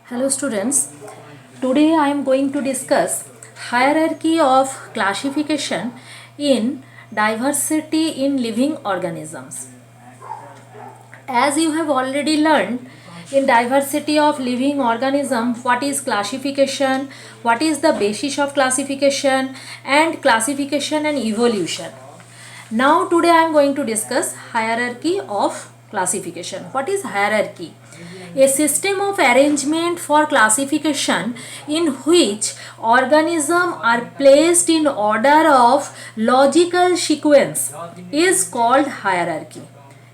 Hello students, today I am going to discuss hierarchy of classification in diversity in living organisms. As you have already learned in diversity of living organism, what is classification, what is the basis of classification and classification and evolution. Now today I am going to discuss hierarchy of classification. What is hierarchy? A system of arrangement for classification in which organisms are placed in order of logical sequence is called hierarchy.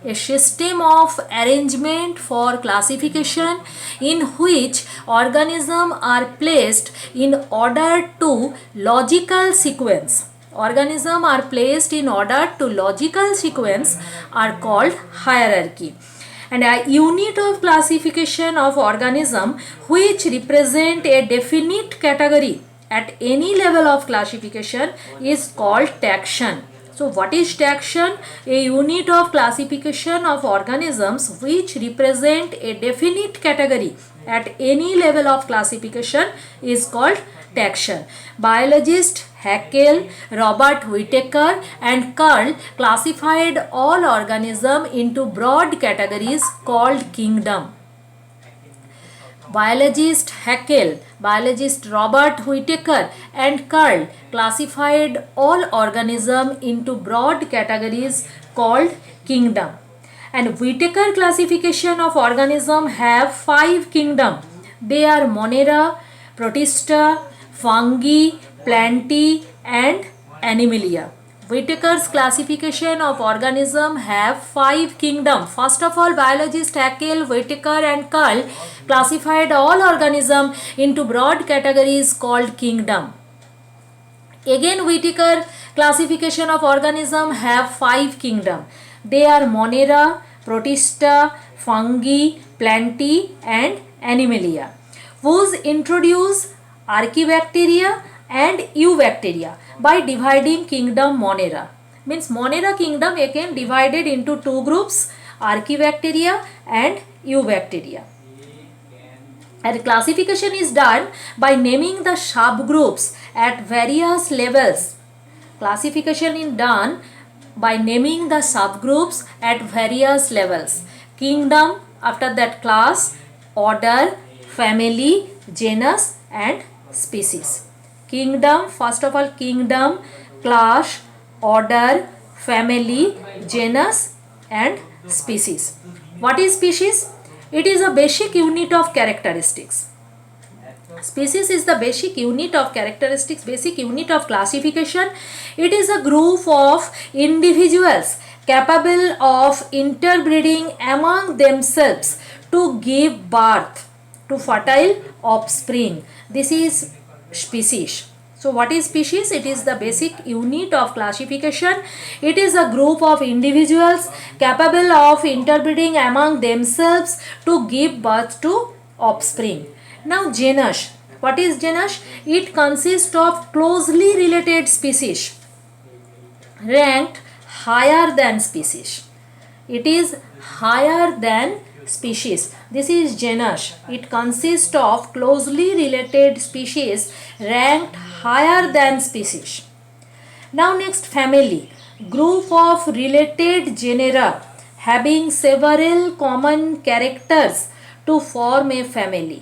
A system of arrangement for classification in which organisms are placed in order to logical sequence. Organisms are placed in order to logical sequence are called hierarchy. And a unit of classification of organism which represent a definite category at any level of classification is called taxon. So what is taxon? A unit of classification of organisms which represent a definite category at any level of classification is called taxon. Biologist Haeckel, Robert Whittaker and Karl classified all organisms into broad categories called kingdom. Biologist Haeckel, biologist Robert Whittaker and Karl classified all organisms into broad categories called kingdom. And Whittaker classification of organisms have 5 kingdoms. They are Monera, Protista, Fungi, Plantae and Animalia. Whittaker's classification of organisms have 5 kingdoms. First of all, biologist Haeckel, Whittaker and Karl classified all organisms into broad categories called kingdom. Again, Whittaker classification of organisms have 5 kingdoms. They are Monera, Protista, Fungi, Plantae and Animalia. Whose introduce Archaebacteria and Eubacteria by dividing kingdom Monera. Means Monera kingdom again divided into 2 groups, Archaebacteria and Eubacteria. And classification is done by naming the subgroups at various levels. Classification is done by naming the subgroups at various levels. Kingdom, after that class, order, family, genus and species. Kingdom, first of all kingdom, class, order, family, genus and species. What is species? It is a basic unit of characteristics. Species is the basic unit of characteristics, basic unit of classification. It is a group of individuals capable of interbreeding among themselves to give birth to fertile offspring. This is species. So what is species? It is the basic unit of classification. It is a group of individuals capable of interbreeding among themselves to give birth to offspring. Now genus. What is genus? It consists of closely related species ranked higher than species. It is higher than species. This is genus. It consists of closely related species ranked higher than species. Now next, family. Group of related genera having several common characters to form a family.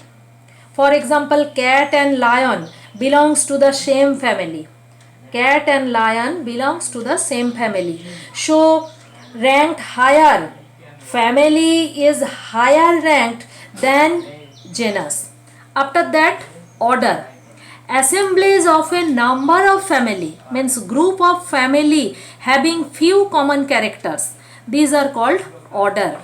For example, cat and lion belongs to the same family. Cat and lion belongs to the same family. So ranked higher, family is higher ranked than genus. After that, order. Assemblies of a number of family, means group of family having few common characters. These are called order.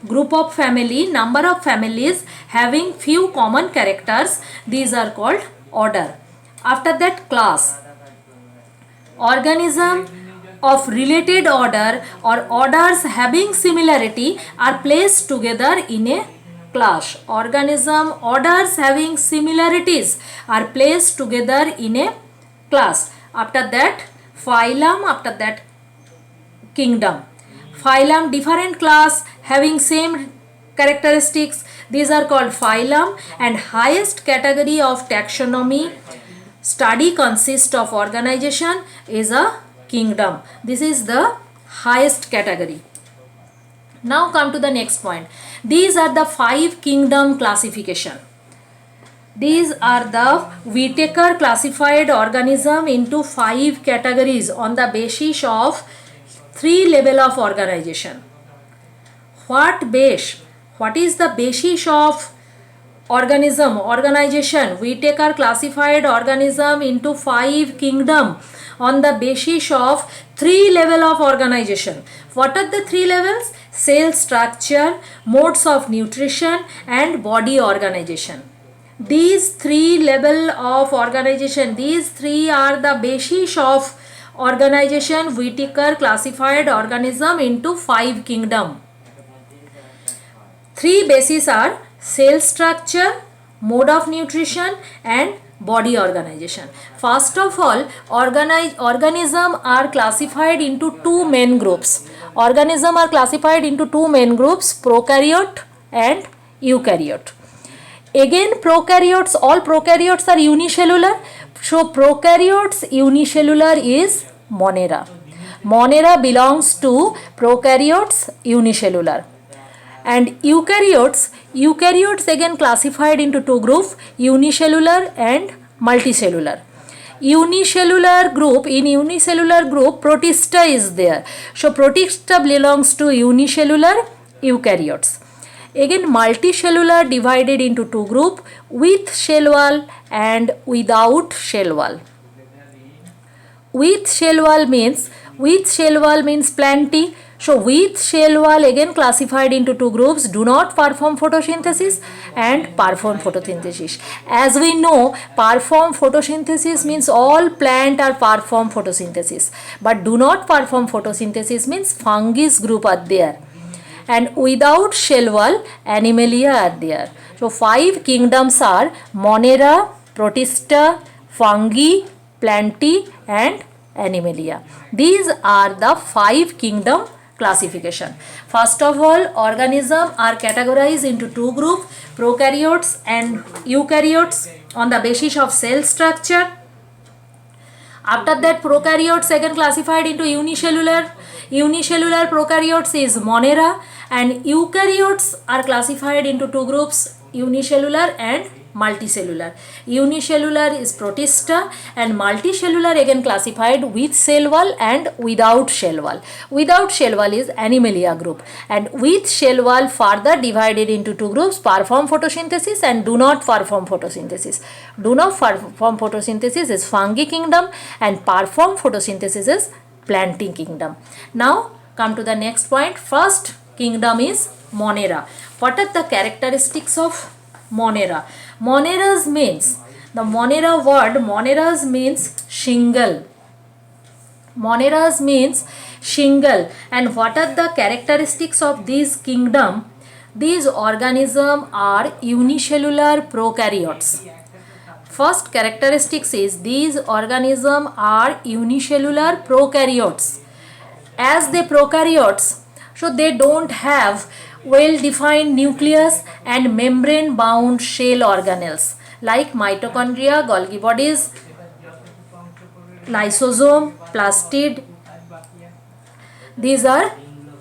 Group of family, number of families having few common characters. These are called order. After that, class. Organism of related order or orders having similarity are placed together in a class. Organism orders having similarities are placed together in a class. After that, phylum. After that, kingdom. Phylum, different class having same characteristics. These are called phylum, and highest category of taxonomy study consists of organization is a kingdom. This is the highest category. Now come to the next point. These are the 5 kingdom classification. These are the Whittaker classified organism into 5 categories on the basis of 3 level of organization. What is the basis of organization? Whittaker classified organism into 5 kingdom on the basis of 3 level of organization. What are the 3 levels? Cell structure, modes of nutrition, and body organization. These 3 level of organization, these 3 are the basis of organization. Whittaker classified organism into 5 kingdom. 3 bases are cell structure, mode of nutrition, and body organization. First of all, organism are classified into 2 main groups. Organism are classified into 2 main groups, prokaryote and eukaryote. Again, prokaryotes, all prokaryotes are unicellular. So prokaryotes unicellular is Monera. Monera belongs to prokaryotes unicellular. And eukaryotes again classified into 2 groups, unicellular and multicellular. Unicellular group, in unicellular group Protista is there. So Protista belongs to unicellular eukaryotes. Again, multicellular divided into 2 groups, with shell wall and without shell wall. With shell wall means plenty. So with shell wall again classified into 2 groups, do not perform photosynthesis and perform photosynthesis. As we know, perform photosynthesis means all plant are perform photosynthesis, but do not perform photosynthesis means fungi group are there. And without shell wall, animalia are there. So 5 kingdoms are Monera, Protista, fungi, plantae and animalia. These are the 5 kingdom classification. First of all, organisms are categorized into 2 groups, prokaryotes and eukaryotes on the basis of cell structure. After that, prokaryotes again classified into unicellular. Unicellular prokaryotes is Monera, and eukaryotes are classified into 2 groups, unicellular and multicellular. Unicellular is Protista, and multicellular again classified with shell wall and without shell wall. Without shell wall is Animalia group, and with shell wall further divided into 2 groups, perform photosynthesis and do not perform photosynthesis. Do not perform photosynthesis is Fungi kingdom, and perform photosynthesis is Planting kingdom. Now come to the next point. First kingdom is Monera. What are the characteristics of Monera? Moneras means, the Monera word, Moneras means shingle. Moneras means shingle. And what are the characteristics of this kingdom? These organisms are unicellular prokaryotes. First characteristics is these organisms are unicellular prokaryotes. As they prokaryotes, so they don't have well-defined nucleus and membrane-bound shell organelles like mitochondria, Golgi bodies, lysosome, plastid. These are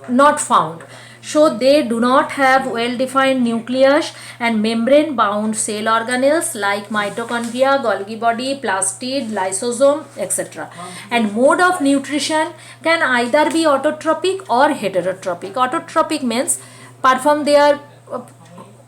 not found. So they do not have well-defined nucleus and membrane-bound cell organelles like mitochondria, Golgi body, plastid, lysosome, etc. And mode of nutrition can either be autotrophic or heterotrophic. Autotrophic means perform their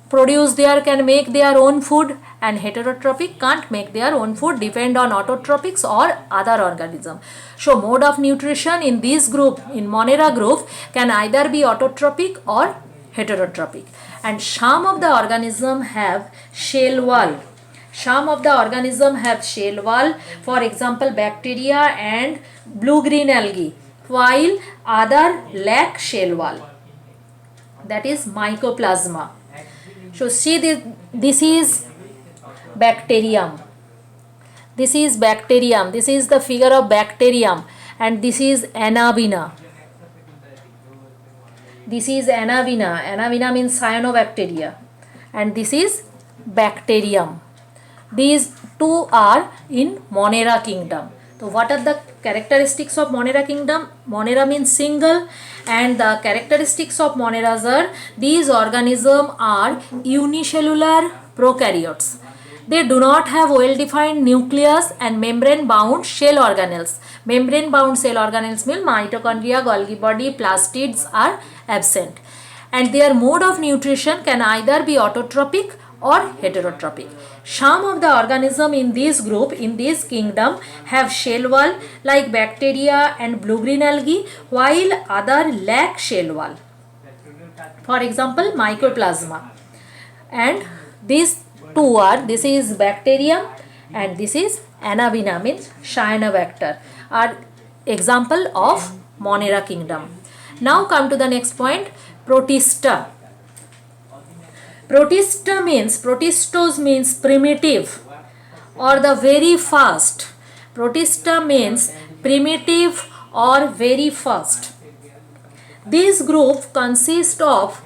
produce their, can make their own food, and heterotrophic can't make their own food, depend on autotrophics or other organism. So mode of nutrition in this group, in Monera group, can either be autotrophic or heterotrophic. And some of the organism have shell wall. Some of the organism have shell wall, for example bacteria and blue-green algae, while other lack shell wall. That is mycoplasma. So see this is bacterium. This is bacterium. This is the figure of bacterium, and this is Anabina. This is Anabina. Anabina means cyanobacteria, and this is bacterium. These two are in Monera kingdom. So what are the characteristics of Monera kingdom? Monera means single, and the characteristics of Moneras are these organisms are unicellular prokaryotes. They do not have well-defined nucleus and membrane-bound shell organelles. Membrane-bound cell organelles mean mitochondria, Golgi body, plastids are absent. And their mode of nutrition can either be autotrophic or heterotrophic. Some of the organisms in this group, in this kingdom, have shell wall like bacteria and blue-green algae, while other lack shell wall. For example, mycoplasma. And these two are, this is bacterium and this is Anabaena, means cyanobacter, are example of Monera kingdom. Now come to the next point, Protista. Protista means, protistos means primitive or the very first. Protista means primitive or very first. This group consists of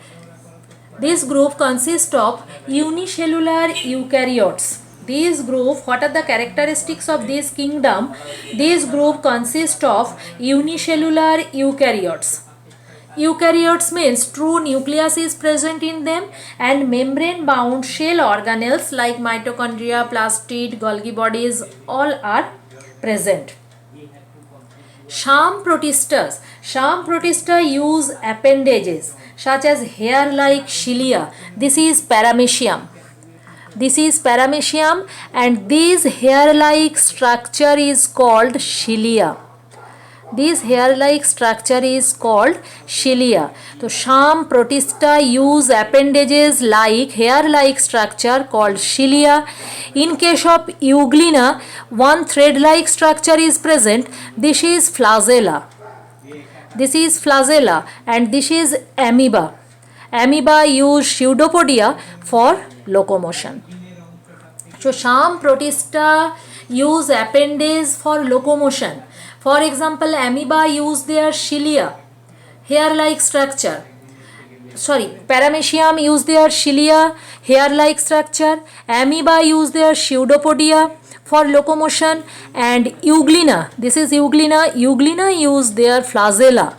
unicellular eukaryotes. This group, what are the characteristics of this kingdom? This group consists of unicellular eukaryotes. Eukaryotes means true nucleus is present in them and membrane bound shell organelles like mitochondria, plastid, Golgi bodies all are present. Some protista use appendages such as hair-like cilia. This is paramecium. And this hair-like structure is called cilia. This hair-like structure is called cilia. So some protista use appendages like hair-like structure called cilia. In case of Euglena, one thread-like structure is present. This is flagella. And this is amoeba. Amoeba use pseudopodia for locomotion. So some protista use appendage for locomotion. For example, amoeba use their cilia, hair-like structure. Paramecium use their cilia, hair-like structure. Amoeba use their pseudopodia for locomotion, and Euglena, this is Euglena use their flagella,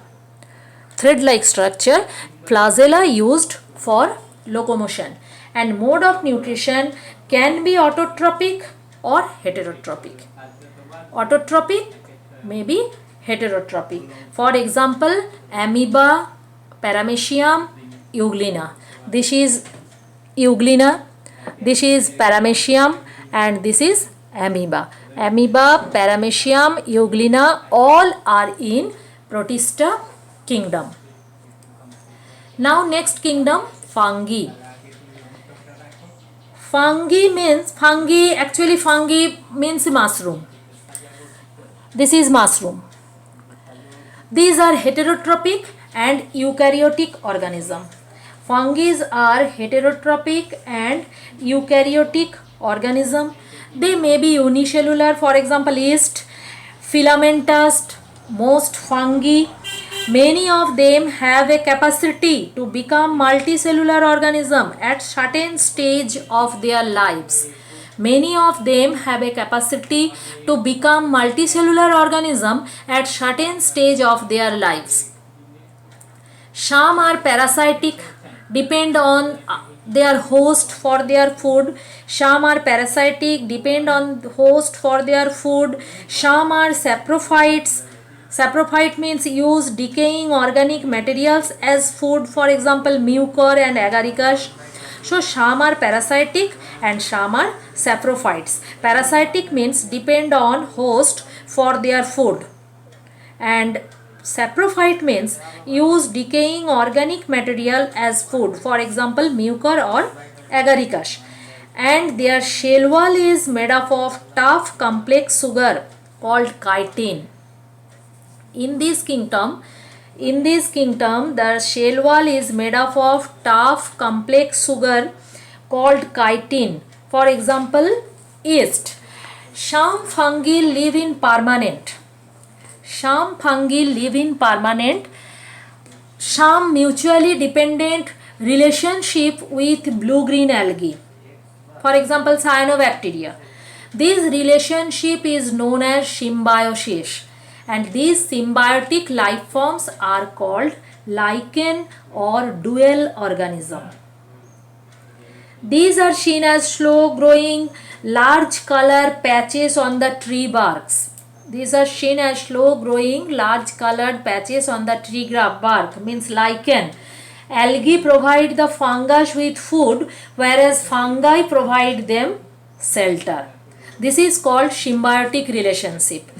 thread-like structure, flagella used for locomotion. And mode of nutrition can be autotrophic or heterotrophic. Autotrophic, maybe heterotrophic. For example, amoeba, paramecium, Euglena. This is Euglena, this is paramecium, and this is amoeba. Amoeba, paramecium, Euglena, all are in Protista kingdom. Now next kingdom, fungi. Fungi means mushroom. This is mushroom. These are heterotrophic and eukaryotic organism. Fungi are heterotrophic and eukaryotic organism. They may be unicellular, for example, yeast, filamentous, most fungi. Many of them have a capacity to become multicellular organism at certain stage of their lives. Many of them have a capacity to become multicellular organism at certain stage of their lives. Some are parasitic, depend on their host for their food. Some are parasitic, depend on the host for their food. Some are saprophytes. Saprophyte means use decaying organic materials as food, for example, mucor and agaricus. So some are parasitic and some are saprophytes. Parasitic means depend on host for their food, and saprophyte means use decaying organic material as food, for example, mucor or agaricus. And their shell wall is made up of tough complex sugar called chitin. In this kingdom, the shell wall is made up of tough complex sugar called chitin. For example, yeast. Some fungi live in permanent. Some mutually dependent relationship with blue-green algae. For example, cyanobacteria. This relationship is known as symbiosis, and these symbiotic life forms are called lichen or dual organism. These are seen as slow growing large color patches on the tree barks. These are seen as slow growing large colored patches on the tree bark, means lichen. Algae provide the fungus with food, whereas fungi provide them shelter. This is called symbiotic relationship.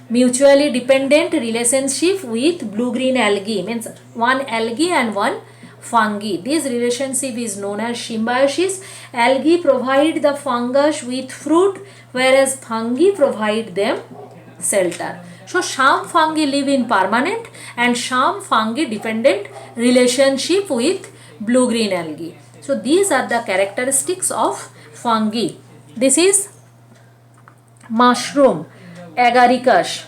Mutually dependent relationship with blue-green algae, means one algae and one fungi. This relationship is known as symbiosis. Algae provide the fungus with fruit, whereas fungi provide them shelter. So some fungi live in permanent and some fungi dependent relationship with blue-green algae. So these are the characteristics of fungi. This is mushroom, agaricus.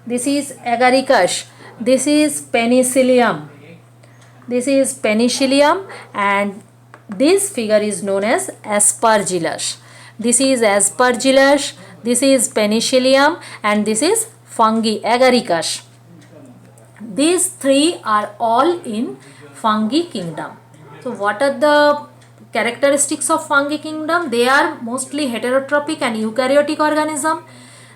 This is agaricus. This is penicillium. This is penicillium, and this figure is known as aspergillus. This is aspergillus, this is penicillium, and this is fungi, agaricus. These three are all in fungi kingdom. So what are the characteristics of fungi kingdom? They are mostly heterotrophic and eukaryotic organism.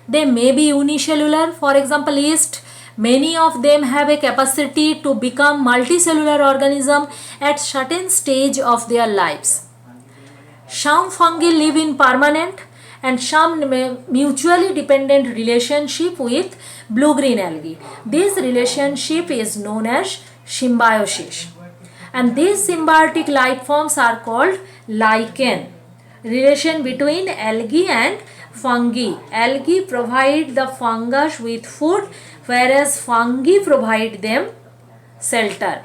They may be unicellular. For example, yeast, many of them have a capacity to become multicellular organism at certain stage of their lives. Some fungi live in permanent and some mutually dependent relationship with blue-green algae. This relationship is known as symbiosis. And these symbiotic life forms are called lichen. Relation between algae and fungi. Algae provide the fungus with food, whereas fungi provide them shelter.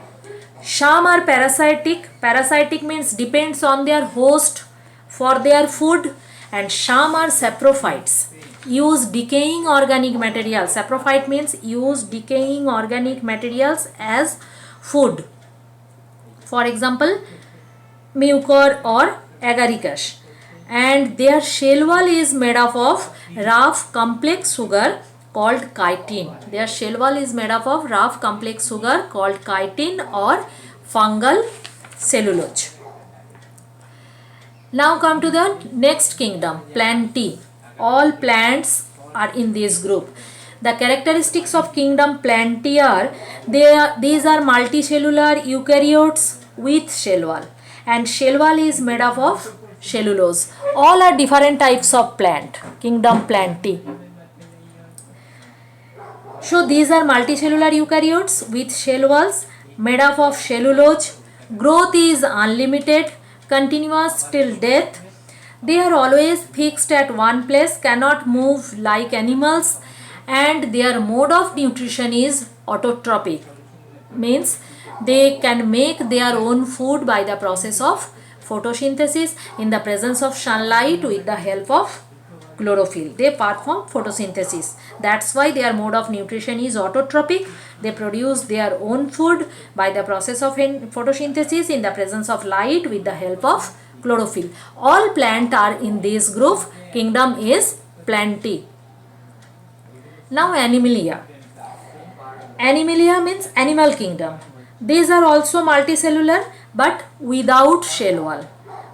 Some are parasitic. Parasitic means depends on their host for their food, and some are saprophytes. Use decaying organic materials. Saprophyte means use decaying organic materials as food. For example, mucor or agaricus. And their shell wall is made up of rough complex sugar called chitin. Their shell wall is made up of rough complex sugar called chitin or fungal cellulose. Now come to the next kingdom, Plantae. All plants are in this group. The characteristics of kingdom Plantae are, these are multicellular eukaryotes with shell wall, and shell wall is made up of cellulose. All are different types of plant, kingdom Plantae. So these are multicellular eukaryotes with shell walls made up of cellulose. Growth is unlimited, continuous till death. They are always fixed at one place, cannot move like animals, and their mode of nutrition is autotrophic, means they can make their own food by the process of photosynthesis in the presence of sunlight with the help of chlorophyll. They perform photosynthesis. That's why their mode of nutrition is autotrophic. They produce their own food by the process of photosynthesis in the presence of light with the help of chlorophyll. All plants are in this group. Kingdom is Plantae. Now Animalia. Animalia means animal kingdom. These are also multicellular but without shell wall.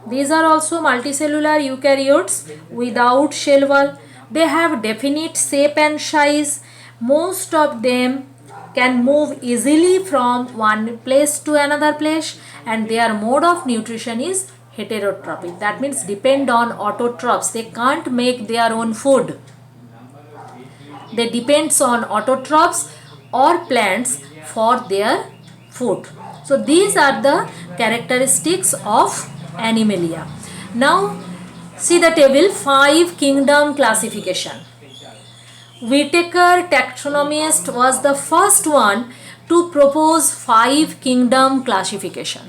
These are also multicellular eukaryotes without shell wall. They have definite shape and size. Most of them can move easily from one place to another place, and their mode of nutrition is heterotrophic. That means depend on autotrophs. They can't make their own food. They depends on autotrophs or plants for their food. So these are the characteristics of Animalia. Now see the table, 5 kingdom classification. Whitaker taxonomist was the first one to propose 5 kingdom classification.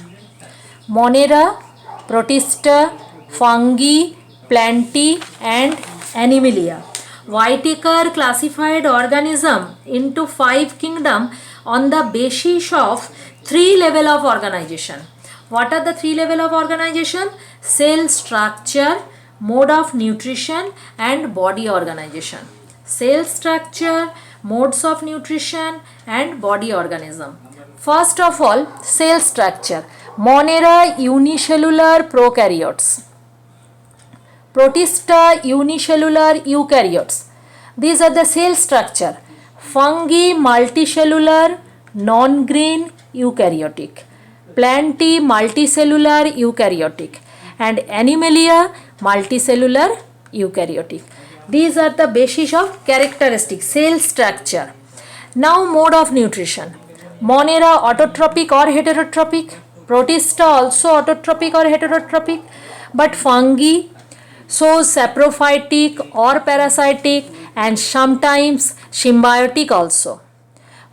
Monera, Protista, Fungi, Plantae and Animalia. Whitaker classified organism into 5 kingdom on the basis of 3 levels of organization. What are the three levels of organization? Cell structure, mode of nutrition and body organization. Cell structure, modes of nutrition and body organism. First of all, cell structure. Monera unicellular prokaryotes. Protista unicellular eukaryotes. These are the cell structure. Fungi multicellular non-green eukaryotic. Plantae multicellular eukaryotic. And Animalia multicellular eukaryotic. These are the basis of characteristic cell structure. Now mode of nutrition. Monera autotrophic or heterotrophic. Protista also autotrophic or heterotrophic. But fungi so saprophytic or parasitic and sometimes symbiotic also.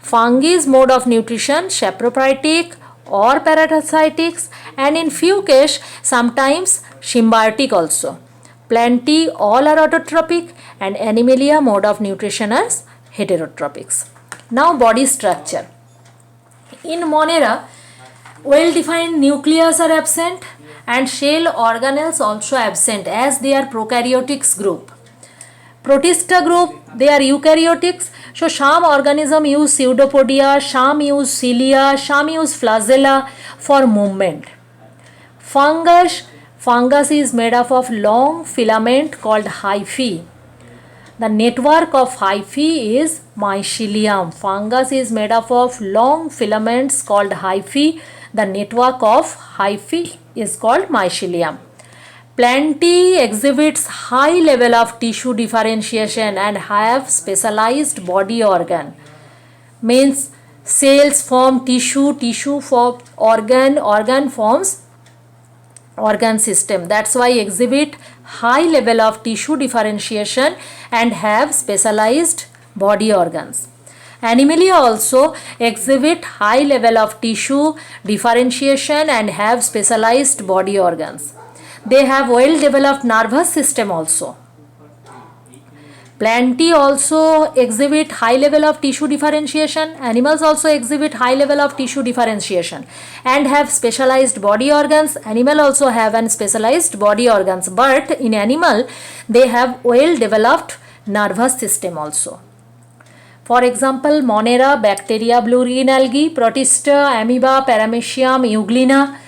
Fungi's mode of nutrition saprophytic or parasitic and in few cases sometimes symbiotic also. Plantae all are autotrophic and Animalia mode of nutrition is heterotrophics. Now body structure. In Monera, well-defined nucleus are absent and shell organelles also absent as they are prokaryotics group. Protista group, they are eukaryotics. So some organism use pseudopodia, some use cilia, some use flagella for movement. Fungus is made up of long filament called hyphae. The network of hyphae is mycelium. Fungus is made up of long filaments called hyphae. The network of hyphae is called mycelium. Plantae exhibits high level of tissue differentiation and have specialized body organ. Means cells form tissue, tissue form organ forms organ system. That's why exhibit high level of tissue differentiation and have specialized body organs. Animalia also exhibit high level of tissue differentiation and have specialized body organs. They have well developed nervous system also. Plantae also exhibit high level of tissue differentiation. Animals also exhibit high level of tissue differentiation and have specialized body organs. Animal also have an specialized body organs, but in animal they have well developed nervous system also. For example, Monera, bacteria, blue green algae, Protista, amoeba, paramecium, euglena.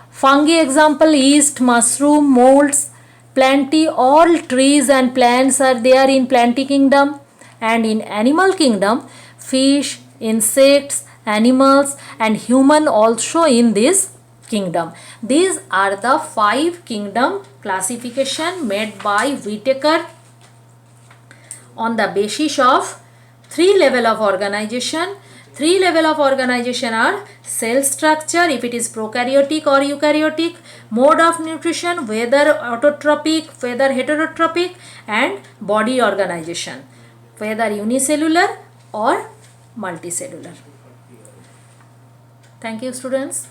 Fungi example, yeast, mushroom, molds. Plantae, all trees and plants are there in Plantae kingdom, and in animal kingdom, fish, insects, animals and human also in this kingdom. These are the 5 kingdom classification made by Whitaker on the basis of 3 level of organization. 3 level of organization are cell structure, if it is prokaryotic or eukaryotic, mode of nutrition, whether autotrophic, whether heterotrophic, and body organization, whether unicellular or multicellular. Thank you, students.